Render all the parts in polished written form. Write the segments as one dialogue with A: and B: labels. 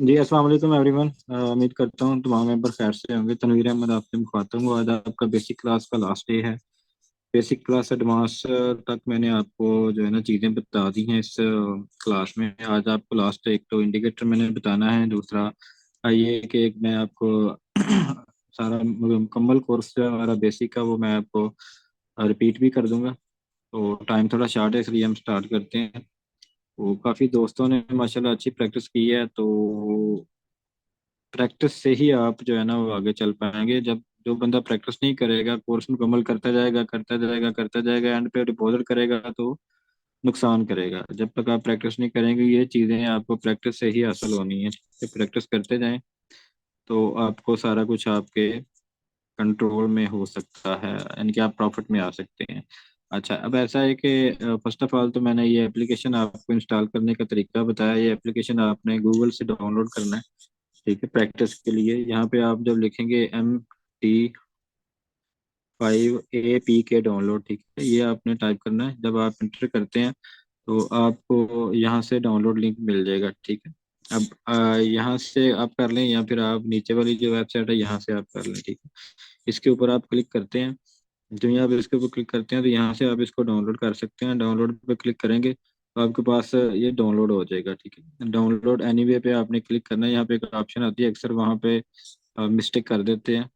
A: जी अस्सलाम वालेकुम एवरीवन। उम्मीद करता हूँ तमाम मेंबर खैर से होंगे। तनवीर अहमद आपसे मुखातब हूँ। आज आपका बेसिक क्लास का लास्ट डे है। बेसिक क्लास एडवांस तक मैंने आपको जो है ना चीज़ें बता दी हैं इस क्लास में। आज आपको लास्ट एक तो इंडिकेटर मैंने बताना है, दूसरा ये कि एक मैं आपको सारा मुकम्मल कोर्स जो है हमारा बेसिक का वो मैं आपको रिपीट भी कर दूंगा। तो टाइम थोड़ा शार्ट है इसलिए हम स्टार्ट करते हैं। वो काफ़ी दोस्तों ने माशाल्लाह अच्छी प्रैक्टिस की है, तो प्रैक्टिस से ही आप जो है ना वो आगे चल पाएंगे। जब जो बंदा प्रैक्टिस नहीं करेगा, कोर्स मुकम्मल करता जाएगा करता जाएगा करता जाएगा, एंड पे डिपॉजिट करेगा तो नुकसान करेगा। जब तक आप प्रैक्टिस नहीं करेंगे ये चीज़ें आपको प्रैक्टिस से ही हासिल होनी है। प्रैक्टिस करते जाएं तो आपको सारा कुछ आपके कंट्रोल में हो सकता है, यानी कि आप प्रॉफिट में आ सकते हैं। अच्छा, अब ऐसा है कि फर्स्ट ऑफ ऑल तो मैंने ये एप्लीकेशन आपको इंस्टॉल करने का तरीका बताया। ये एप्लीकेशन आपने गूगल से डाउनलोड करना है, ठीक है। प्रैक्टिस के लिए यहाँ पे आप जब लिखेंगे MT5APK डाउनलोड, ठीक है, ये आपने टाइप करना है। जब आप इंटर करते हैं तो आपको यहाँ से डाउनलोड लिंक मिल जाएगा, ठीक है। अब यहाँ से आप कर लें या फिर आप नीचे वाली जो वेबसाइट है यहाँ से आप कर लें, ठीक है। इसके ऊपर आप क्लिक करते हैं। जो ही आप इसके ऊपर क्लिक करते हैं तो यहाँ से आप इसको डाउनलोड कर सकते हैं। डाउनलोड पे क्लिक करेंगे तो आपके पास ये डाउनलोड हो जाएगा, ठीक है। डाउनलोड एनीवे पे आपने क्लिक करना है। यहाँ पे एक ऑप्शन आती है, अक्सर वहाँ पे मिस्टेक कर देते हैं।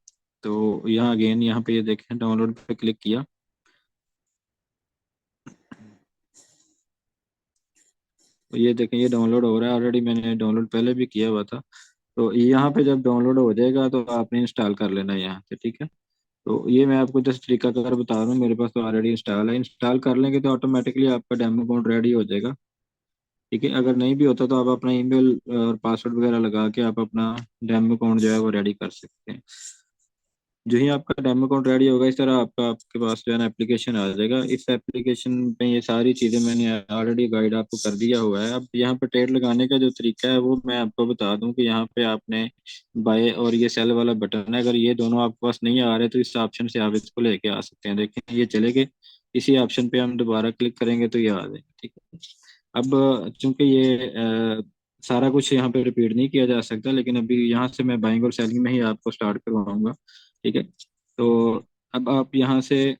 A: तो यहाँ अगेन यहाँ पे ये देखें, डाउनलोड पे क्लिक किया तो ये देखें ये डाउनलोड हो रहा है। ऑलरेडी मैंने डाउनलोड पहले भी किया हुआ था। तो यहाँ पे जब डाउनलोड हो जाएगा तो आपने इंस्टॉल कर लेना है यहाँ से, ठीक है। तो ये मैं आपको जस्ट तरीकाकार बता रहा हूँ, मेरे पास तो ऑलरेडी इंस्टॉल है। इंस्टॉल कर लेंगे तो ऑटोमेटिकली आपका डेमो अकाउंट रेडी हो जाएगा, ठीक है। अगर नहीं भी होता तो आप अपना ईमेल और पासवर्ड वगैरह लगा के आप अपना डेमो अकाउंट जो है वो रेडी कर सकते हैं। जो ही आपका डेमो अकाउंट रेडी होगा इस तरह आपका आपके पास जो है ना एप्लीकेशन आ जाएगा। इस एप्लीकेशन में ये सारी चीज़ें मैंने ऑलरेडी गाइड आपको कर दिया हुआ है। अब यहाँ पे ट्रेड लगाने का जो तरीका है वो मैं आपको बता दूं कि यहाँ पे आपने बाय और ये सेल वाला बटन है, अगर ये दोनों आपके पास नहीं आ रहे तो इस ऑप्शन से आप इसको लेके आ सकते हैं। देखें ये चले गए। इसी ऑप्शन पे हम दोबारा क्लिक करेंगे तो ये आ जाएगा, ठीक है। अब चूंकि ये सारा कुछ यहाँ पे रिपीट नहीं किया जा सकता, लेकिन अभी यहाँ से मैं बाइंग और सेलिंग में ही आपको स्टार्ट करवाऊंगा, ठीक है। तो अब आप यहाँ से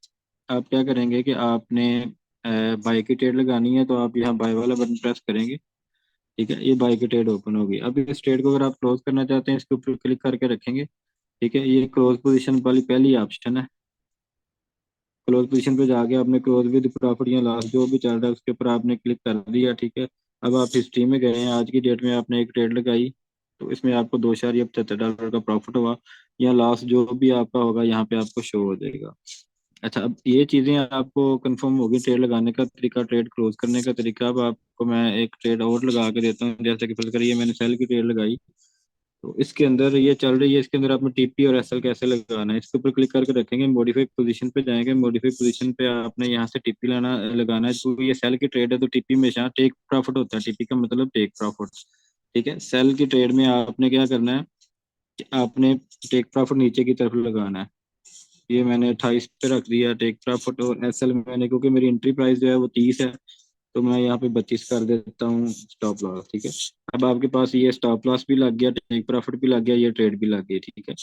A: आप क्या करेंगे कि आपने बाई की ट्रेड लगानी है तो आप यहाँ बाय वाला बटन प्रेस करेंगे, ठीक है। ये बाई की ट्रेड ओपन होगी। अब इस ट्रेड को अगर आप क्लोज करना चाहते हैं इसके ऊपर क्लिक करके रखेंगे, ठीक है। ये क्लोज पोजीशन वाली पहली ऑप्शन है। क्लोज पोजीशन पे जाके आपने क्लोज विद प्रॉफिट या लॉस जो भी चल रहा है उसके ऊपर आपने क्लिक कर दिया, ठीक है। अब आप हिस्ट्री में गए हैं, आज की डेट में आपने एक ट्रेड लगाई तो इसमें आपको $2.75 का प्रॉफिट हुआ या लॉस जो भी आपका होगा यहाँ पे आपको शो हो जाएगा। अच्छा, अब ये चीज़ें आपको कंफर्म होगी, ट्रेड लगाने का तरीका, ट्रेड क्लोज करने का तरीका। अब आपको मैं एक ट्रेड और लगा के देता हूँ। जैसे कि फर्ज करिए मैंने सेल की ट्रेड लगाई तो इसके अंदर ये चल रही है, इसके अंदर आपने टीपी और एसएल कैसे लगाना है इसके ऊपर क्लिक करके रखेंगे। मॉडिफाई पोजीशन पे जाएंगे, मॉडिफाई पोजीशन पे आपने यहाँ से टीपी लाना लगाना है। तो ये सेल की ट्रेड है तो टीपी में टेक प्रॉफिट होता है, टीपी का मतलब टेक प्रॉफिट, ठीक है। सेल की ट्रेड में आपने क्या करना है कि आपने टेक प्रॉफिट नीचे की तरफ लगाना है। ये मैंने 28 पे रख दिया टेक प्रॉफिट, और एसएल में मैंने क्योंकि मेरी एंट्री प्राइस जो है वो 30 है तो मैं यहाँ पे 32 कर देता हूँ स्टॉप लॉस, ठीक है। अब आपके पास ये स्टॉप लॉस भी लग गया, टेक प्रॉफिट भी लग गया, ये ट्रेड भी लग गई, ठीक है।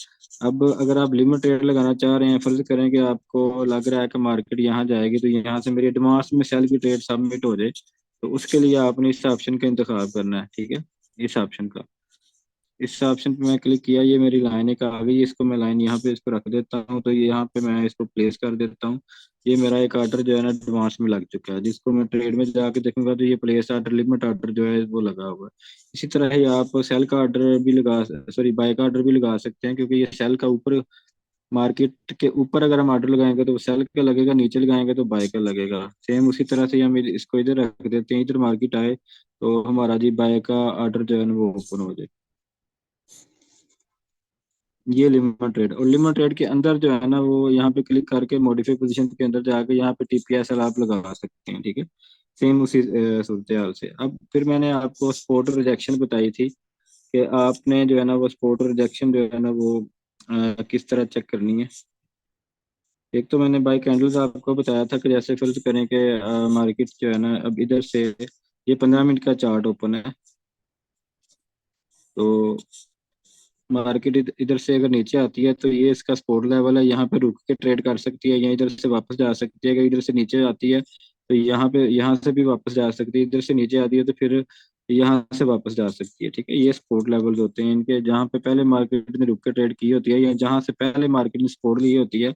A: अब अगर आप लिमिट ट्रेड लगाना चाह रहे हैं, फर्ज करें कि आपको लग रहा है कि मार्केट यहाँ जाएगी तो यहाँ से मेरी एडवांस में सेल की ट्रेड सबमिट हो जाए, तो उसके लिए आपने इस ऑप्शन का इंतखाब करना है, ठीक है। इस ऑप्शन का, इस ऑप्शन पे मैं क्लिक किया, ये मेरी लाइन एक आ गई। इसको मैं लाइन यहाँ पे इसको रख देता हूँ तो ये यहाँ पे मैं इसको प्लेस कर देता हूँ। ये मेरा एक ऑर्डर जो है ना एडवांस में लग चुका है, जिसको मैं ट्रेड में जाके देखूंगा तो ये प्लेस ऑर्डर लिमिट ऑर्डर जो है वो लगा हुआ है। इसी तरह ही आप सेल का ऑर्डर भी लगा, सॉरी बाय का ऑर्डर भी लगा सकते हैं, क्योंकि ये सेल का ऊपर, मार्केट के ऊपर अगर हम ऑर्डर लगाएंगे तो सेल का लगेगा, नीचे लगाएंगे तो बाय का लगेगा। सेम उसी तरह से हम इसको इधर रख देते हैं, इधर मार्केट आए तो हमारा जी बाय का ऑर्डर जो है ना वो ओपन हो जाए। ये लिमिट ट्रेड, और लिमिट ट्रेड के अंदर जो है ना वो यहाँ पे क्लिक करके मॉडिफाई पोजीशन के अंदर जाके यहाँ पे टीपीएसएल आप लगा सकते हैं, ठीक है। सेम उसी सूरत हाल से। अब फिर मैंने आपको सपोर्ट रिजेक्शन बताई थी कि आपने जो है ना वो सपोर्ट रिजेक्शन जो है ना वो किस तरह चेक करनी है। एक तो मैंने बाई कैंडल्स आपको बताया था कि जैसे फर्ज करें कि मार्केट जो है ना अब इधर से ये 15 मिनट का चार्ट ओपन है, तो मार्केट इधर से अगर नीचे आती है तो ये इसका सपोर्ट लेवल है, यहाँ पे रुक के ट्रेड कर सकती है, या इधर से वापस जा सकती है। अगर इधर से नीचे आती है तो यहाँ से भी वापस जा सकती है, इधर से नीचे आती है तो फिर यहाँ से वापस जा सकती है। ठीक है, ये सपोर्ट लेवल्स होते हैं इनके, जहाँ पे पहले मार्केट ने रुक के ट्रेड की होती है, या जहाँ से पहले मार्केट ने सपोर्ट ली होती है,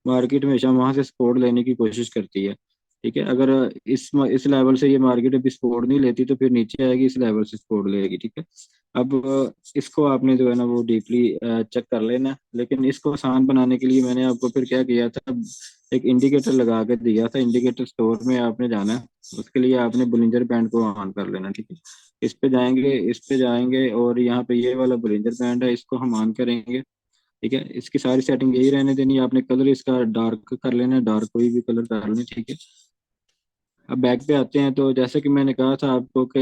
A: मार्केट हमेशा वहां से सपोर्ट लेने की कोशिश करती है। ठीक है, अगर इस लेवल से ये मार्केट अभी सपोर्ट नहीं लेती तो फिर नीचे आएगी, इस लेवल से सपोर्ट लेगी। ठीक है, अब इसको आपने जो है ना वो डीपली चेक कर लेना, लेकिन इसको आसान बनाने के लिए मैंने आपको फिर क्या किया था, एक इंडिकेटर लगा के दिया था। इंडिकेटर स्टोर में आपने जाना है, उसके लिए आपने बुलिंजर बैंड को ऑन कर लेना। ठीक है, इस पे जाएंगे और यहाँ पे ये वाला बुलिंजर बैंड है, इसको हम ऑन करेंगे। ठीक है, इसकी सारी सेटिंग यही रहने देनी है, आपने कलर इसका डार्क कर लेना है, डार्क कोई भी कलर कर लेना। ठीक है, अब बैक पे आते हैं, तो जैसे कि मैंने कहा था आपको कि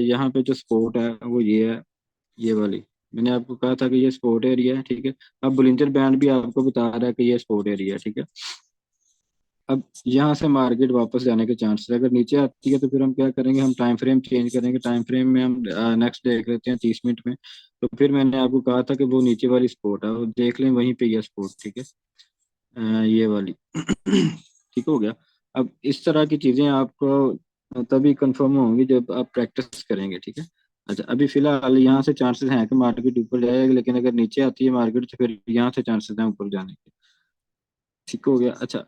A: यहाँ पे जो स्पोर्ट है वो ये है, ये वाली। मैंने आपको कहा था कि ये स्पोर्ट एरिया है। ठीक है, अब बुलिंजर बैंड भी आपको बता रहा है कि ये स्पोर्ट एरिया है। ठीक है, अब यहाँ से मार्केट वापस जाने के चांसेस है, अगर नीचे आती है तो फिर हम क्या करेंगे, हम टाइम फ्रेम चेंज करेंगे। टाइम फ्रेम में हम नेक्स्ट देख लेते हैं 30 मिनट में। तो फिर मैंने आपको कहा था कि वो नीचे वाली स्पोर्ट है, वो देख लें वहीं पे ये स्पोर्ट। ठीक है, ये वाली ठीक हो गया। अब इस तरह की चीजें आपको तभी कंफर्म होंगी जब आप प्रैक्टिस करेंगे। ठीक है, अच्छा अभी फिलहाल यहाँ से चांसेस हैं कि मार्केट ऊपर जाएगी, लेकिन अगर नीचे आती है मार्केट तो फिर यहाँ से चांसेस हैं ऊपर जाने के। ठीक हो गया। अच्छा,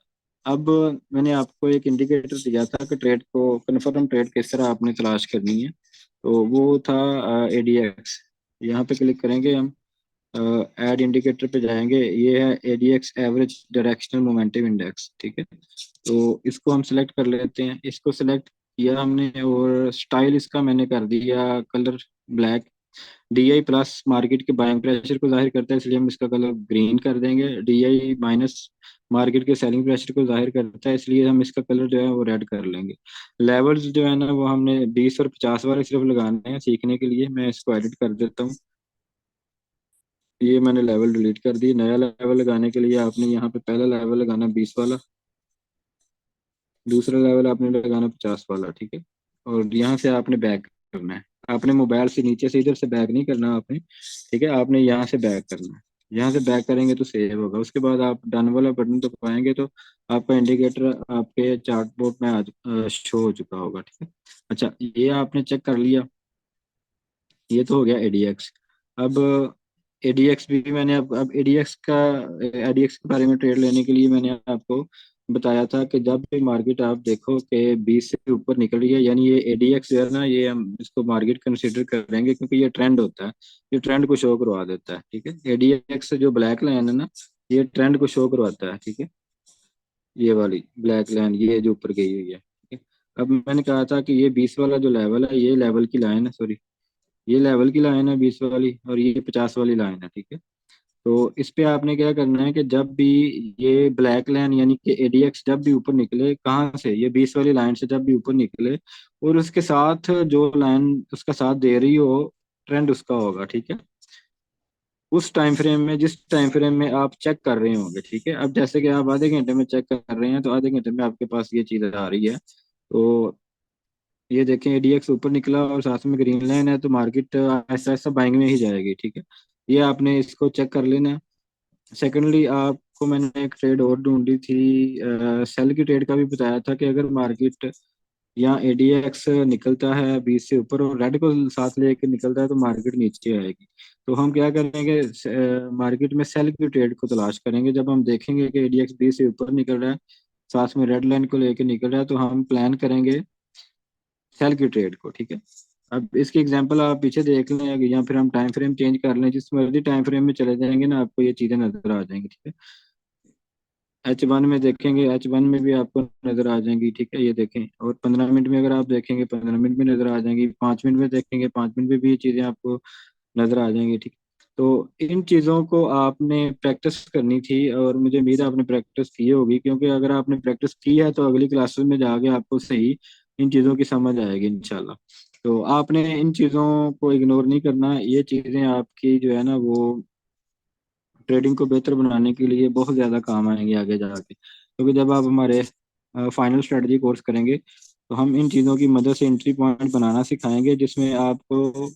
A: अब मैंने आपको एक इंडिकेटर दिया था कि ट्रेड को कन्फर्म ट्रेड किस तरह आपने तलाश करनी है, तो वो था एडीएक्स। यहाँ पे क्लिक करेंगे हम, ऐड इंडिकेटर पे जाएंगे, ये है ADX average directional momentum index. ठीक है, तो इसको हम सिलेक्ट कर लेते हैं। इसको सिलेक्ट किया हमने और स्टाइल इसका मैंने कर दिया colour black. DI plus market के बाइंग प्रेशर को जाहिर करता है, इसलिए हम इसका कलर ग्रीन कर देंगे। डीआई माइनस मार्केट के सेलिंग प्रेशर को जाहिर करता है, इसलिए हम इसका कलर जो है वो रेड कर लेंगे। लेवल्स जो है ना वो हमने 20 और 50 वाले सिर्फ लगाने हैं सीखने के लिए। मैं इसको एडिट कर देता हूँ, ये मैंने लेवल डिलीट कर दी। नया लेवल लगाने के लिए आपने यहाँ पे पहला लेवल लगाना 20 वाला, दूसरा लेवल आपने लगाना 50 वाला। ठीक है, और यहाँ से आपने बैक करना है। आपने मोबाइल से नीचे से इधर से बैक नहीं करना आपने। ठीक है, आपने यहाँ से बैक करना है। यहाँ से बैक करेंगे तो सेव होगा, उसके बाद आप डन वाला बटन तो पाएंगे, तो आपका इंडिकेटर आपके चार्ट बोर्ड में आज शो हो चुका होगा। ठीक है, अच्छा ये आपने चेक कर लिया, ये तो हो गया एडीएक्स। अब एडीएक्स भी मैंने अब एडीएक्स के बारे में ट्रेड लेने के लिए मैंने आपको बताया था कि जब भी मार्केट आप देखो कि 20 से ऊपर निकल रही है, यानी ये एडीएक्स जो है ना, ये हम इसको मार्केट कंसीडर करेंगे क्योंकि ये ट्रेंड होता है, ये ट्रेंड को शो करवा देता है। ठीक है, एडीएक्स जो ब्लैक लाइन है ना, ये ट्रेंड को शो करवाता है। ठीक है, ये वाली ब्लैक लाइन ये जो ऊपर गई हुई है। ठीक है, अब मैंने कहा था कि ये 20 वाला जो लेवल है, ये लेवल की लाइन है, सॉरी ये लेवल की लाइन है 20 वाली, और ये 50 वाली लाइन है। ठीक है, तो इस पे आपने क्या करना है कि जब भी ये ब्लैक लाइन यानी कि एडीएक्स जब भी ऊपर निकले, कहाँ से, ये 20 वाली लाइन से जब भी ऊपर निकले और उसके साथ जो लाइन उसका साथ दे रही हो, ट्रेंड उसका होगा। ठीक है, उस टाइम फ्रेम में, जिस टाइम फ्रेम में आप चेक कर रहे होंगे। ठीक है, अब जैसे कि आप आधे घंटे में चेक कर रहे हैं, तो आधे घंटे में आपके पास ये चीज आ रही है। तो ये देखें एडीएक्स ऊपर निकला और साथ में ग्रीन लाइन है, तो मार्केट ऐसा ऐसा बाइंग में ही जाएगी। ठीक है, ये आपने इसको चेक कर लेना। सेकेंडली आपको मैंने एक ट्रेड और ढूंढी थी, सेल की ट्रेड का भी बताया था कि अगर मार्केट यहाँ एडीएक्स निकलता है 20 से ऊपर और रेड को साथ लेके निकलता है तो मार्केट नीचे आएगी। तो हम क्या करेंगे, मार्केट में सेल की ट्रेड को तलाश करेंगे। जब हम देखेंगे कि एडीएक्स 20 से ऊपर निकल रहा है, साथ में रेड लाइन को लेके निकल रहा है, तो हम प्लान करेंगे सेल की ट्रेड को। ठीक है, अब इसकी एग्जांपल आप पीछे देख लें, या फिर हम टाइम फ्रेम चेंज कर लें, जिस मर्जी टाइम फ्रेम में चले जाएंगे ना, आपको ये चीजें नजर आ जाएंगी। ठीक है, H1 में देखेंगे, H1 में भी आपको नजर आ जाएंगी। ठीक है, ये देखें, और 15 मिनट में अगर आप देखेंगे 15 मिनट में नजर आ जाएंगी, 5 मिनट में देखेंगे 5 मिनट में भी ये चीजें आपको नजर आ जाएंगी। ठीक, तो इन चीज़ों को आपने प्रैक्टिस करनी थी, और मुझे उम्मीद है आपने प्रैक्टिस की होगी, क्योंकि अगर आपने प्रैक्टिस की है तो अगली क्लासेस में जाके आपको सही इन चीज़ों की समझ आएगी इंशाल्लाह। तो आपने इन चीज़ों को इग्नोर नहीं करना, ये चीज़ें आपकी जो है ना वो ट्रेडिंग को बेहतर बनाने के लिए बहुत ज़्यादा काम आएंगे आगे जाके, क्योंकि जब आप हमारे फाइनल स्ट्रेटजी कोर्स करेंगे तो हम इन चीज़ों की मदद से एंट्री पॉइंट बनाना सिखाएंगे, जिसमें आपको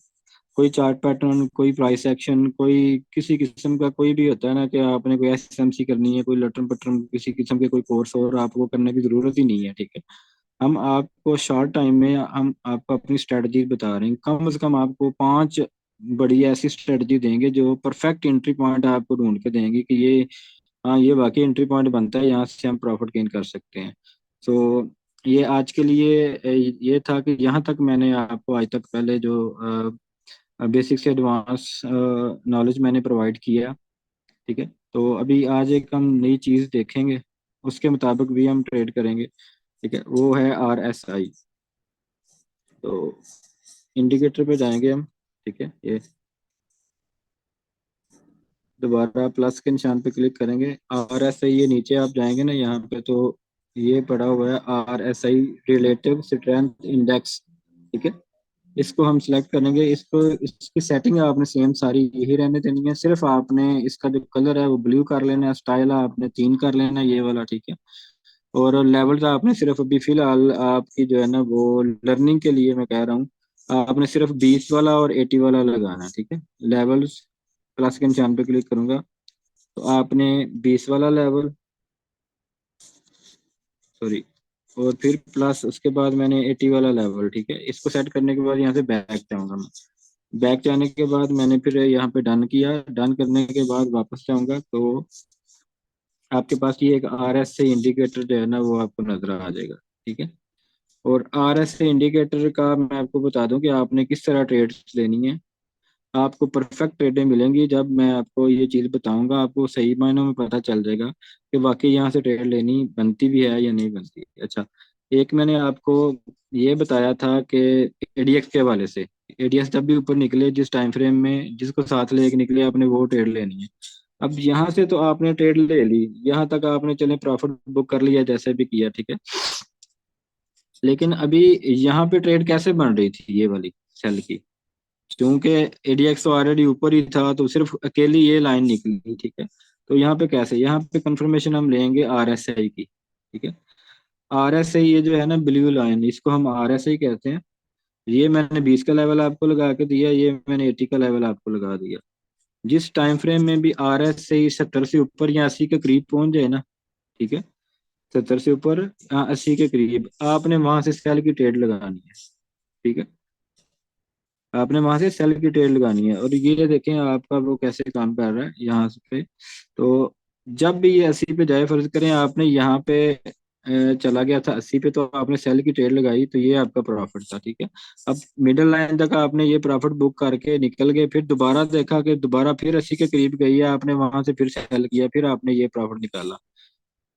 A: कोई चार्ट पैटर्न, कोई प्राइस एक्शन, कोई किसी किस्म का कोई भी होता है ना कि आपने कोई एसएमसी करनी है, कोई लटरम पटरम किसी किस्म के कोई कोर्स और आपको करने की जरूरत ही नहीं है, ठीक है। हम आपको शॉर्ट टाइम में हम आपको अपनी स्ट्रेटजी बता रहे हैं, कम से कम आपको 5 बड़ी ऐसी स्ट्रेटजी देंगे जो परफेक्ट एंट्री पॉइंट आपको ढूंढ के देंगे कि ये, हाँ ये वाकई एंट्री पॉइंट बनता है, यहाँ से हम प्रॉफिट गेन कर सकते हैं। तो ये आज के लिए ये था कि यहाँ तक मैंने आपको आज तक पहले जो बेसिक से एडवांस नॉलेज मैंने प्रोवाइड किया, ठीक है। तो अभी आज एक हम नई चीज़ देखेंगे, उसके मुताबिक भी हम ट्रेड करेंगे, ठीक है। वो है RSI। तो इंडिकेटर पे जाएंगे हम, ठीक है। ये दोबारा प्लस के निशान पे क्लिक करेंगे, RSI, ये नीचे आप जाएंगे ना यहाँ पे, तो ये पड़ा हुआ है RSI रिलेटिव स्ट्रेंथ इंडेक्स, ठीक है। इसको हम सिलेक्ट करेंगे, इसको इसकी सेटिंग आपने सेम सारी यही रहने देनी है, सिर्फ आपने इसका जो कलर है वो ब्लू कर लेना है, स्टाइल आपने 3 कर लेना है, ये वाला, ठीक है। और लेवल का आपने सिर्फ अभी फिलहाल आपकी जो है ना वो लर्निंग के लिए मैं कह रहा हूँ, आपने सिर्फ 20 वाला और 80 वाला लगाना है, ठीक है। लेवल्स, प्लस के निशान पे क्लिक करूंगा तो आपने 20 वाला लेवल, सॉरी, और फिर प्लस उसके बाद मैंने 80 वाला लेवल, ठीक है। इसको सेट करने के बाद यहाँ से बैक जाऊंगा मैं। बैक जाने के बाद मैंने फिर यहाँ पे डन किया, डन करने के बाद वापस जाऊंगा तो आपके पास ये एक RSI इंडिकेटर जो है ना वो आपको नजर आ जाएगा, ठीक है। और RSI इंडिकेटर का मैं आपको बता दूं कि आपने किस तरह ट्रेड्स लेनी है। आपको परफेक्ट ट्रेडें मिलेंगी जब मैं आपको ये चीज़ बताऊंगा, आपको सही मायनों में पता चल जाएगा कि वाकई यहाँ से ट्रेड लेनी बनती भी है या नहीं बनती। अच्छा, एक मैंने आपको ये बताया था कि ADX के हवाले से, ADX जब भी ऊपर निकले जिस टाइम फ्रेम में जिसको साथ लेके निकले आपने वो ट्रेड लेनी है। अब यहाँ से तो आपने ट्रेड ले ली, यहाँ तक आपने चले प्रॉफिट बुक कर लिया जैसे भी किया, ठीक है। लेकिन अभी यहाँ पे ट्रेड कैसे बन रही थी ये वाली सेल की, क्योंकि ADX तो ऑलरेडी ऊपर ही था तो सिर्फ अकेली ये लाइन निकली, ठीक है। तो यहाँ पे कैसे, यहाँ पे कंफर्मेशन हम लेंगे RSI की, ठीक है। RSI ये जो है ना ब्लू लाइन, इसको हम RSI कहते हैं। ये मैंने 20 का लेवल आपको लगा के दिया, ये मैंने 80 का लेवल आपको लगा दिया। जिस टाइम फ्रेम में भी RSI 70 से ऊपर या 80 के करीब पहुंच जाए ना, ठीक है, 70 से ऊपर या 80 के करीब आपने वहां से सेल की ट्रेड लगानी है, ठीक है। आपने वहां से सेल की ट्रेड लगानी है, और ये देखें आपका वो कैसे काम कर रहा है यहाँ पे। तो जब भी ये 80 पे जाए, फर्ज करें आपने यहाँ पे चला गया था 80 पे, तो आपने सेल की ट्रेड लगाई तो ये आपका प्रॉफिट था, ठीक है। अब मिडिल लाइन तक आपने ये प्रॉफिट बुक करके निकल गए, फिर दोबारा देखा कि दोबारा फिर 80 के करीब गई है, आपने वहां से फिर सेल किया, फिर आपने ये प्रॉफिट निकाला,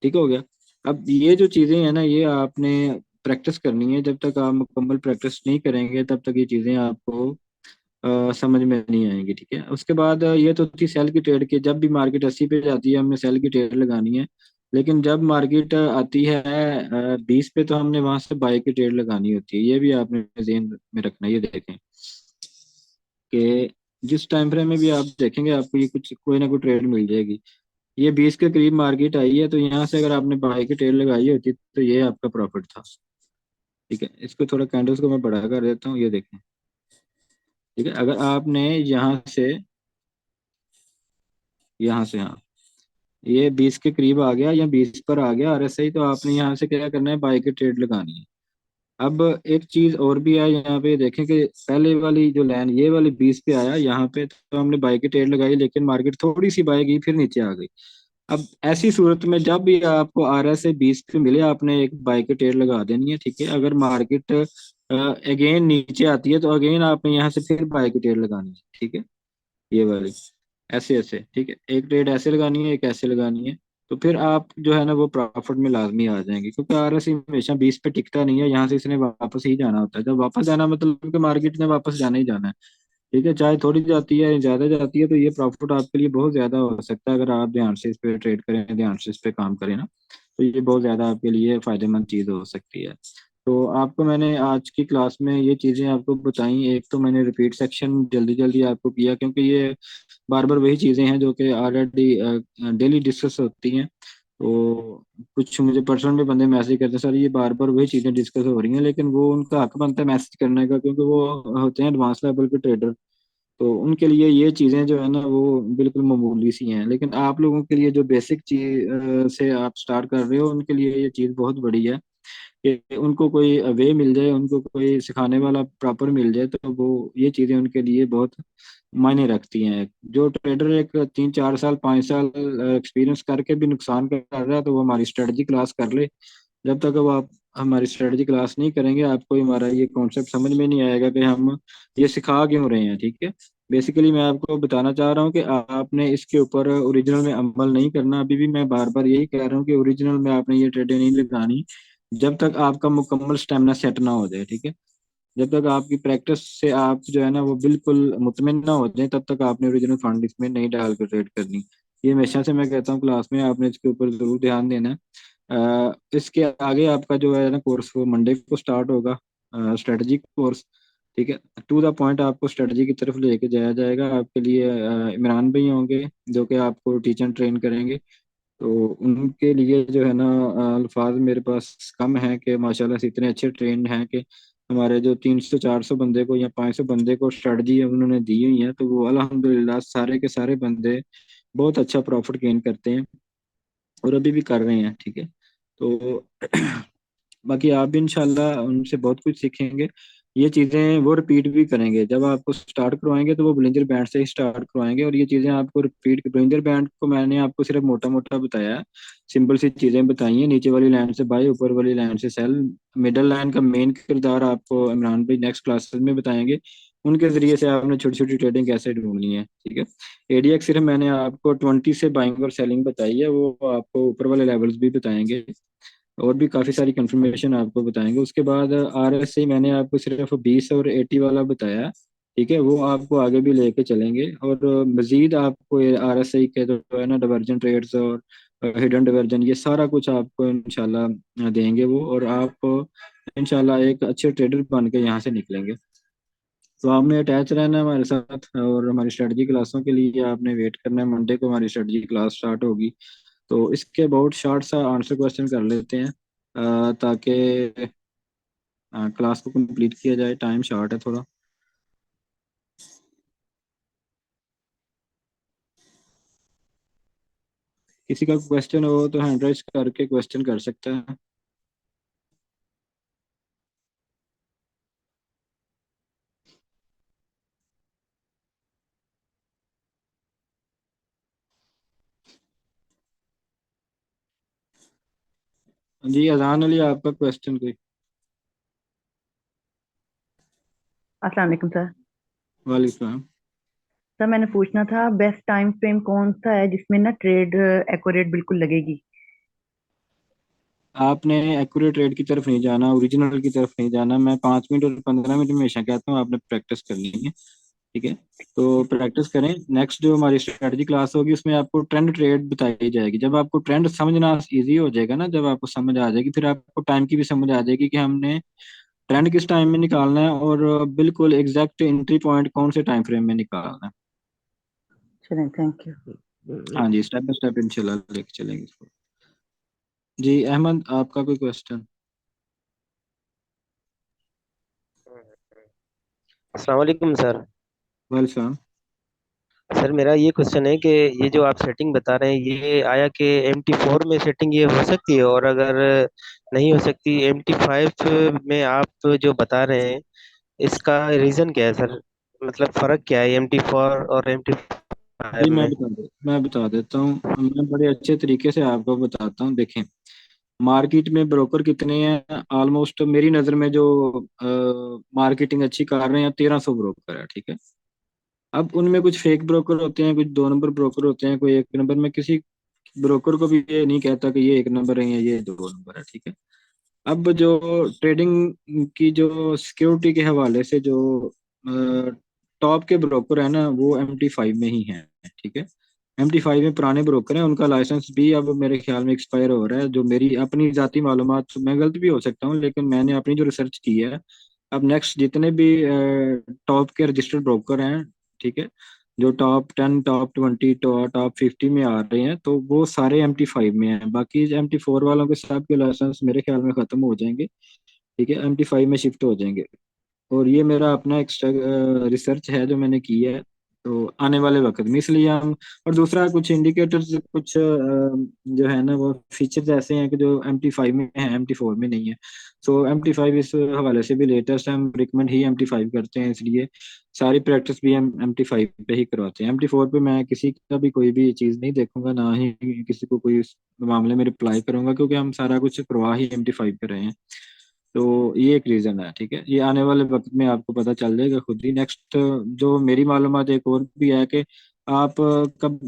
A: ठीक हो गया। अब ये जो चीजें हैं ना ये आपने प्रैक्टिस करनी है, जब तक आप मुकम्मल प्रैक्टिस नहीं करेंगे तब तक ये चीजें आपको समझ में नहीं आएंगी, ठीक है। उसके बाद ये तो थी सेल की ट्रेड की, जब भी मार्केट 80 पे जाती है हमने सेल की ट्रेड लगानी है। लेकिन जब मार्केट आती है 20 पे, तो हमने वहां से बाय की ट्रेड लगानी होती है, ये भी आपने ध्यान में रखना है। ये देखें कि जिस टाइम फ्रेम में भी आप देखेंगे आपको ये कुछ कोई ना कोई ट्रेड मिल जाएगी। ये 20 के करीब मार्केट आई है, तो यहाँ से अगर आपने बाय की ट्रेड लगाई होती तो ये आपका प्रॉफिट था, ठीक है। इसको थोड़ा कैंडल्स को मैं बढ़ा कर देता हूँ, ये देखें, ठीक है। अगर आपने यहाँ से, हाँ, ये 20 के करीब आ गया या 20 पर आ गया RSI, तो आपने यहाँ से क्या करना है, बाय की ट्रेड लगानी है। अब एक चीज और भी है, यहाँ पे देखें कि पहले वाली जो लाइन ये वाली 20 पे आया, यहाँ पे तो हमने बाय की ट्रेड लगाई, लेकिन मार्केट थोड़ी सी बाय गई फिर नीचे आ गई। अब ऐसी सूरत में जब भी आपको RSI 20 पे मिले, आपने एक बाय की ट्रेड लगा देनी है, ठीक है। अगर मार्केट अगेन नीचे आती है तो अगेन आपने यहाँ से फिर बाय की ट्रेड लगानी है, ठीक है। ये वाली ऐसे ऐसे, ठीक है, एक ट्रेड ऐसे लगानी है, एक ऐसे लगानी है। तो फिर आप जो है ना वो प्रॉफिट में लाजमी आ जाएंगे, क्योंकि RSI हमेशा 20 पे टिकता नहीं है, यहाँ से इसने वापस ही जाना होता है। जब वापस जाना मतलब कि मार्केट ने वापस जाना ही जाना है, ठीक है। चाहे थोड़ी जाती है ज्यादा जाती है, तो ये प्रॉफिट आपके लिए बहुत ज्यादा हो सकता है अगर आप ध्यान से इस पे ट्रेड करें, ध्यान से इस पे काम करें ना, तो ये बहुत ज्यादा आपके लिए फायदेमंद चीज हो सकती है। तो आपको मैंने आज की क्लास में ये चीजें आपको बताई, एक तो मैंने रिपीट सेक्शन जल्दी जल्दी आपको किया, क्योंकि ये बार बार वही चीजें हैं जो कि ऑलरेडी डेली डिस्कस होती हैं। तो कुछ मुझे पर्सनल में बंदे मैसेज करते हैं, सर ये बार बार वही चीजें डिस्कस हो रही हैं, लेकिन वो उनका हक बनता है मैसेज करने का, क्योंकि वो होते हैं एडवांस लेवल के ट्रेडर। तो उनके लिए ये चीज़ें जो है ना वो बिल्कुल मामूली सी हैं, लेकिन आप लोगों के लिए जो बेसिक चीज से आप स्टार्ट कर रहे हो उनके लिए ये चीज़ बहुत बड़ी है कि उनको कोई वे मिल जाए, उनको कोई सिखाने वाला प्रॉपर मिल जाए, तो वो ये चीज़ें उनके लिए बहुत मायने रखती हैं। जो ट्रेडर एक 3 4 साल 5 साल एक्सपीरियंस करके भी नुकसान कर रहा है, तो वो हमारी स्ट्रेटजी क्लास कर ले। जब तक वो आप हमारी स्ट्रेटजी क्लास नहीं करेंगे, आपको हमारा ये कॉन्सेप्ट समझ में नहीं आएगा कि हम ये सिखा क्यों रहे हैं, ठीक है। बेसिकली मैं आपको बताना चाह रहा हूँ कि आपने इसके ऊपर ओरिजिनल में अमल नहीं करना। अभी भी मैं बार बार यही कह रहा हूँ कि ओरिजिनल में आपने ये ट्रेडें नहीं लगानी जब तक आपका मुकम्मल स्टेमिना सेट ना हो जाए, ठीक है। जब तक आपकी प्रैक्टिस से आप जो है ना वो बिल्कुल मुतमिन ना हो जाए, तब तक आपने ओरिजिनल फंड इसमें नहीं डाल कर ट्रेड करनी। ये हमेशा से मैं कहता हूँ क्लास में, आपने इसके ऊपर जरूर ध्यान देना है। इसके आगे आपका जो है ना कोर्स वो मंडे को स्टार्ट होगा, स्ट्रेटजी कोर्स, ठीक है। टू द पॉइंट आपको स्ट्रेटजी की तरफ लेके जाया जाएगा। आपके लिए इमरान भाई होंगे जो कि आपको टीच एंड ट्रेन करेंगे। तो उनके लिए जो है ना अल्फाज मेरे पास कम है कि माशाल्लाह से इतने अच्छे ट्रेंड हैं कि हमारे जो 300 400 बंदे को या 500 बंदे को स्ट्रेटजी उन्होंने दी हुई है, तो वो अल्हम्दुलिल्लाह सारे के सारे बंदे बहुत अच्छा प्रॉफिट गेन करते हैं और अभी भी कर रहे हैं, ठीक है। तो बाकी आप भी इंशाल्लाह उनसे बहुत कुछ सीखेंगे। ये चीज़ें वो रिपीट भी करेंगे। जब आपको स्टार्ट करवाएंगे तो वो ब्लिंजर बैंड से ही स्टार्ट करवाएंगे, और ये चीज़ें आपको रिपीट, ब्लिंजर बैंड को मैंने आपको सिर्फ मोटा मोटा बताया है, सिंपल सी चीज़ें बताई हैं। नीचे वाली लाइन से बाई, ऊपर वाली लाइन से सेल। मिडल लाइन का मेन किरदार आपको इमरान भाई नेक्स्ट क्लासेस में बताएंगे। उनके जरिए से आपने छोटी छोटी ट्रेडिंग कैसे ढूंढनी है, ठीक है। एडीएक्स सिर्फ मैंने आपको 20 से बाइंग और सेलिंग बताई है, वो आपको ऊपर वाले लेवल्स भी बताएंगे और भी काफ़ी सारी कंफर्मेशन आपको बताएंगे। उसके बाद आरएसआई मैंने आपको सिर्फ 20 और 80 वाला बताया, ठीक है। वो आपको आगे भी लेके चलेंगे, और मजीद आपको आरएसआई के जो है ना डाइवर्जन ट्रेड्स और हिडन डाइवर्जन, ये सारा कुछ आपको इंशाल्लाह देंगे वो, और आप इंशाल्लाह एक अच्छे ट्रेडर बन के यहाँ से निकलेंगे। तो आपने अटैच रहना है हमारे साथ, और हमारी स्ट्रेटजी क्लासों के लिए आपने वेट करना है। मंडे को हमारी स्ट्रेटजी क्लास स्टार्ट होगी। तो इसके अबाउट शॉर्ट सा आंसर क्वेश्चन कर लेते हैं, ताकि क्लास को कंप्लीट किया जाए, टाइम शॉर्ट है थोड़ा। किसी का क्वेश्चन हो तो हैंड राइज करके क्वेश्चन कर सकता है। जी अजान अली, आपका क्वेश्चन कोई?
B: अस्सलाम वालेकुम सर।
A: वालेकुम।
B: सर मैंने पूछना था बेस्ट टाइम फ्रेम कौन सा है जिसमें ना ट्रेड एक्यूरेट बिल्कुल लगेगी।
A: आपने एक्यूरेट रेट की तरफ नहीं जाना, ओरिजिनल की तरफ नहीं जाना। मैं 5 मिनट और 15 मिनट में हमेशा कहता हूँ आपने प्रैक्टिस करनी है, ठीक है। तो प्रैक्टिस करें। नेक्स्ट जो हमारी स्ट्रेटजी क्लास होगी उसमें आपको ट्रेंड ट्रेड बताई जाएगी। जब आपको ट्रेंड समझना इजी हो जाएगा ना, जब आपको समझ आ जाएगी, फिर आपको टाइम की भी समझ आ जाएगी कि हमने ट्रेंड किस टाइम में निकालना है, और बिल्कुल एग्जैक्ट एंट्री पॉइंट कौन से टाइम फ्रेम में निकालना है।
B: चलें, थैंक यू।
A: हाँ जी, स्टेप बाय स्टेप इंशाल्लाह लेके चलेंगे इसको। जी अहमद, आपका कोई क्वेश्चन?
C: अस्सलाम वालेकुम सर।
A: वेलकम।
C: सर मेरा ये क्वेश्चन है कि ये जो आप सेटिंग बता रहे हैं ये आया कि MT4 में सेटिंग ये हो सकती है, और अगर नहीं हो सकती MT5 में आप जो बता रहे हैं इसका रीज़न क्या है सर? मतलब फ़र्क क्या है MT4 और
A: जी
C: MT5 में?
A: मैं बता देता हूँ। मैं बड़े अच्छे तरीके से आपको बताता हूँ। देखें, मार्केट में ब्रोकर कितने हैं? ऑलमोस्ट मेरी नज़र में जो मार्केटिंग अच्छी कर रहे हैं 1300 ब्रोकर है, ठीक है। अब उनमें कुछ फेक ब्रोकर होते हैं, कुछ 2 नंबर ब्रोकर होते हैं, कोई 1 नंबर। में किसी ब्रोकर को भी ये नहीं कहता कि ये 1 नंबर है या ये 2 नंबर है, ठीक है। अब जो ट्रेडिंग की जो सिक्योरिटी के हवाले से जो टॉप के ब्रोकर है ना, वो MT5 में ही है, ठीक है। MT5 में पुराने ब्रोकर हैं, उनका लाइसेंस भी अब मेरे ख्याल में एक्सपायर हो रहा है। जो मेरी अपनी जाती मालूमात, मैं गलत भी हो सकता हूँ, लेकिन मैंने अपनी जो रिसर्च की है, अब नेक्स्ट जितने भी टॉप के रजिस्टर्ड ब्रोकर हैं, ठीक है, जो टॉप 10 टॉप 20 टॉप 50 में आ रहे हैं, तो वो सारे MT5 में हैं। बाकी MT4 वालों के सब के लाइसेंस मेरे ख्याल में खत्म हो जाएंगे, ठीक है, MT5 में शिफ्ट हो जाएंगे। और ये मेरा अपना एक्स्ट्रा रिसर्च है जो मैंने की है, तो आने वाले वक्त में इसलिए हम। और दूसरा कुछ इंडिकेटर्स, कुछ जो है ना वो फीचर्स ऐसे हैं कि जो MT5 में है, MT4 में नहीं है। सो MT5 इस हवाले से भी लेटेस्ट है, हम रिकमेंड ही MT5 करते हैं, इसलिए सारी प्रैक्टिस भी हम MT5 पे ही करवाते हैं। MT4 पे मैं किसी का भी कोई भी चीज़ नहीं देखूंगा, ना ही किसी को कोई इस मामले में रिप्लाई करूंगा, क्योंकि हम सारा कुछ करवा ही MT5 पे रहे हैं। तो ये एक रीजन है, ठीक है। ये आने वाले वक्त में आपको पता चल जाएगा खुद ही। नेक्स्ट जो मेरी मालूमात एक और भी है कि आप कब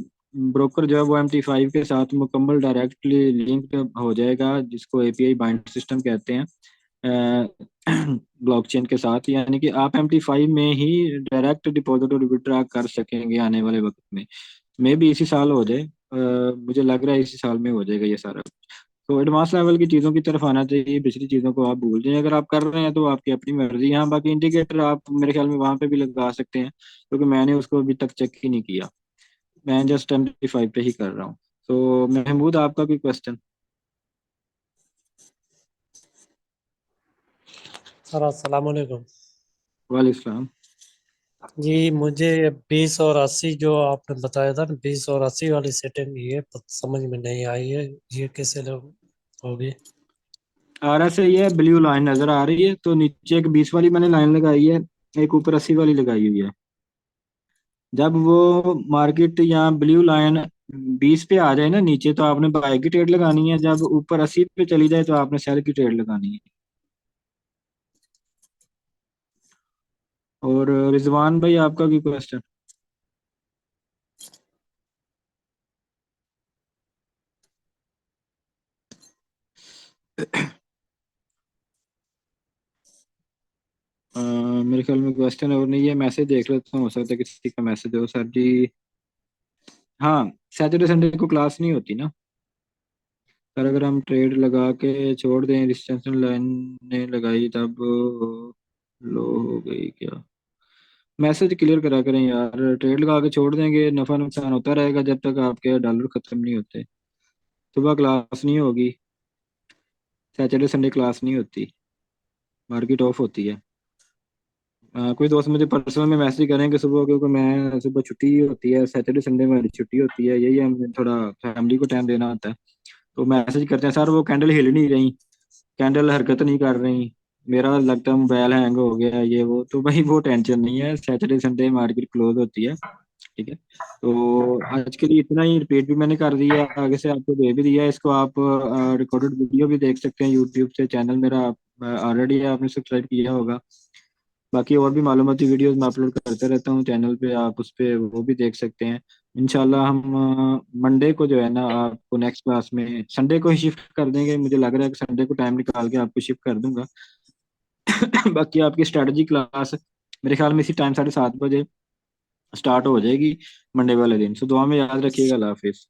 A: ब्रोकर जो है वो MT5 के साथ मुकम्मल डायरेक्टली लिंक हो जाएगा, जिसको API बाइंड सिस्टम कहते हैं ब्लॉकचेन के साथ, यानी कि आप MT5 में ही डायरेक्ट डिपॉजिट और विड्रॉ कर सकेंगे आने वाले वक्त में। मे भी इसी साल हो जाए, मुझे लग रहा है इसी साल में हो जाएगा ये सारा। तो एडवांस लेवल की चीज़ों की तरफ आना चाहिए, पिछली चीज़ों को आप भूल जाएं। अगर आप कर रहे हैं तो आपकी अपनी मर्जी है। हाँ, बाकी इंडिकेटर आप मेरे ख्याल में वहां पे भी लगा सकते हैं, क्योंकि मैंने उसको अभी तक चेक ही नहीं किया। मैं जस्ट MT5 पे ही कर रहा हूँ। तो महमूद, आपका कोई क्वेश्चन?
D: सर अस्सलाम वालेकुम।
A: वालेकुम।
D: जी मुझे 20 और 80 जो आपने बताया था ना, 20 और 80 वाली सेटिंग, ये समझ में नहीं आई है, ये कैसे होगी?
A: RSA ये ब्लू लाइन नजर आ रही है, तो नीचे एक 20 वाली मैंने लाइन लगाई है, एक ऊपर 80 वाली लगाई हुई है। जब वो मार्केट या ब्लू लाइन 20 पे आ जाए ना नीचे, तो आपने बाय की ट्रेड लगानी है। जब ऊपर 80 पे चली जाए तो आपने सेल की ट्रेड लगानी है। और रिजवान भाई, आपका भी क्वेश्चन? मेरे ख्याल में क्वेश्चन और नहीं है, मैसेज देख लेता हूँ, हो सकता है किसी का मैसेज हो। सर जी, हाँ, सैटरडे संडे को क्लास नहीं होती ना सर। अगर हम ट्रेड लगा के छोड़ दें, रेजिस्टेंस लाइन ने लगाई तब लो हो गई क्या? मैसेज क्लियर करा करें यार। ट्रेड लगा के छोड़ देंगे, नफा नुकसान होता रहेगा जब तक आपके डॉलर खत्म नहीं होते। सुबह क्लास नहीं होगी, सैटरडे संडे क्लास नहीं होती, मार्केट ऑफ होती है। कोई दोस्त मुझे पर्सनल में मैसेज करें कि सुबह, क्योंकि मैं सुबह छुट्टी होती है, सैटरडे संडे में मेरी छुट्टी होती है, यही हमें थोड़ा फैमिली को टाइम देना होता है। तो मैसेज करते हैं, सर वो कैंडल हिल नहीं रही, कैंडल हरकत नहीं कर रही, मेरा लगता है मोबाइल हैंग हो गया है, ये वो। तो भाई वो टेंशन नहीं है, सैटरडे संडे मार्केट क्लोज होती है, ठीक है। तो आज के लिए इतना ही। रिपीट भी मैंने कर दिया है, आगे से आपको दे भी दिया है। इसको आप रिकॉर्डेड वीडियो भी देख सकते हैं यूट्यूब से, चैनल मेरा ऑलरेडी है, आपने सब्सक्राइब किया होगा। बाकी और भी मालूमाती वीडियोस मैं अपलोड करते रहता हूँ चैनल पे, आप उस पे वो भी देख सकते हैं। इंशाल्लाह हम मंडे को जो है ना आपको नेक्स्ट क्लास में, संडे को ही शिफ्ट कर देंगे। मुझे लग रहा है कि संडे को टाइम निकाल के आपको शिफ्ट कर दूंगा। बाकी आपकी स्ट्रेटजी क्लास मेरे ख्याल में इसी टाइम 7:30 बजे स्टार्ट हो जाएगी मंडे वाले दिन। सो दुआ में याद रखिएगा। अल्लाह हाफिज।